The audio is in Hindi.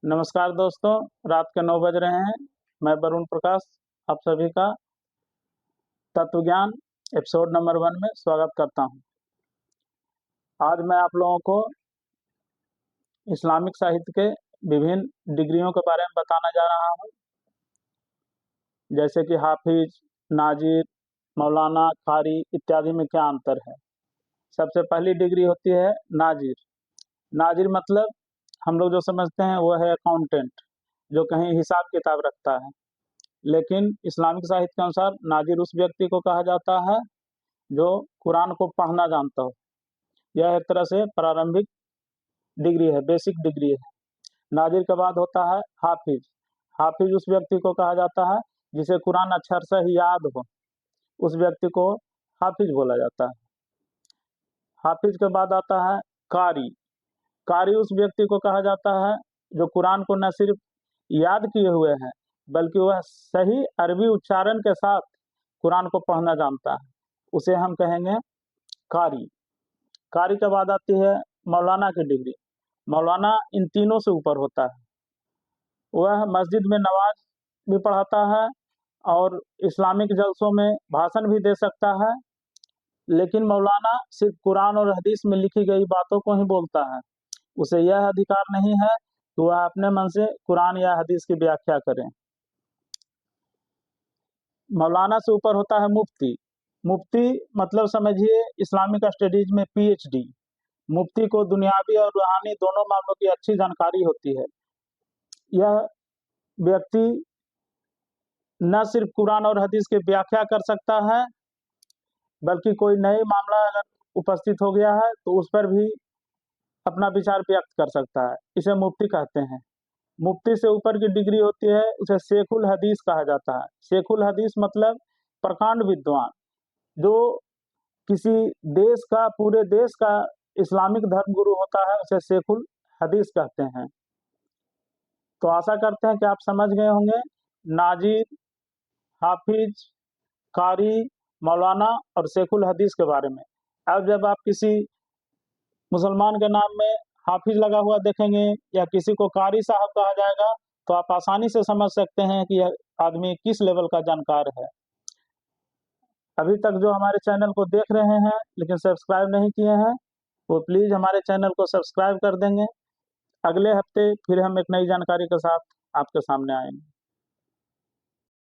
नमस्कार दोस्तों, रात के 9 बज रहे हैं। मैं वरुण प्रकाश आप सभी का तत्व ज्ञान एपिसोड नंबर 1 में स्वागत करता हूं। आज मैं आप लोगों को इस्लामिक साहित्य के विभिन्न डिग्रियों के बारे में बताने जा रहा हूं, जैसे कि हाफिज, नाजिर, मौलाना, कारी इत्यादि में क्या अंतर है। सबसे पहली डिग्री होती है नाजिर। नाजिर मतलब हम लोग जो समझते हैं वो है अकाउंटेंट, जो कहीं हिसाब किताब रखता है। लेकिन इस्लामिक साहित्य के अनुसार नाजिर उस व्यक्ति को कहा जाता है जो कुरान को पढ़ना जानता हो। यह एक तरह से प्रारंभिक डिग्री है, बेसिक डिग्री है। नाजिर के बाद होता है हाफिज। हाफिज उस व्यक्ति को कहा जाता है जिसे कुरान अक्षर से ही याद हो, उस व्यक्ति को हाफिज बोला जाता है। हाफिज के बाद आता है कारी। कारी उस व्यक्ति को कहा जाता है जो कुरान को न सिर्फ याद किए हुए हैं बल्कि वह सही अरबी उच्चारण के साथ कुरान को पढ़ना जानता है, उसे हम कहेंगे कारी। कारी के बाद आती है मौलाना की डिग्री। मौलाना इन तीनों से ऊपर होता है। वह मस्जिद में नमाज भी पढ़ाता है और इस्लामिक जलसों में भाषण भी दे सकता है, लेकिन मौलाना सिर्फ कुरान और हदीस में लिखी गई बातों को ही बोलता है। उसे यह अधिकार नहीं है कि वह अपने मन से कुरान या हदीस की व्याख्या करें। मौलाना से ऊपर होता है मुफ्ती। मुफ्ती मतलब समझिए इस्लामिक स्टडीज में पीएचडी। मुफ्ती को दुनियावी और रूहानी दोनों मामलों की अच्छी जानकारी होती है। यह व्यक्ति न सिर्फ कुरान और हदीस की व्याख्या कर सकता है बल्कि कोई नए मामला अगर उपस्थित हो गया है तो उस पर भी अपना विचार व्यक्त कर सकता है। इसे मुफ्ती कहते हैं। मुफ्ती से ऊपर की डिग्री होती है, उसे शेखुल हदीस कहा जाता है। शेखुल हदीस मतलब प्रकांड विद्वान, जो किसी देश का, पूरे देश का इस्लामिक धर्म गुरु होता है, उसे शेखुल हदीस कहते हैं। तो आशा करते हैं कि आप समझ गए होंगे नाजिर, हाफिज, कारी, मौलाना और शेखुल हदीस के बारे में। अब जब आप किसी मुसलमान के नाम में हाफिज लगा हुआ देखेंगे या किसी को कारी साहब कहा जाएगा तो आप आसानी से समझ सकते हैं कि यह आदमी किस लेवल का जानकार है। अभी तक जो हमारे चैनल को देख रहे हैं लेकिन सब्सक्राइब नहीं किए हैं, वो प्लीज़ हमारे चैनल को सब्सक्राइब कर देंगे। अगले हफ्ते फिर हम एक नई जानकारी के साथ आपके सामने आएंगे।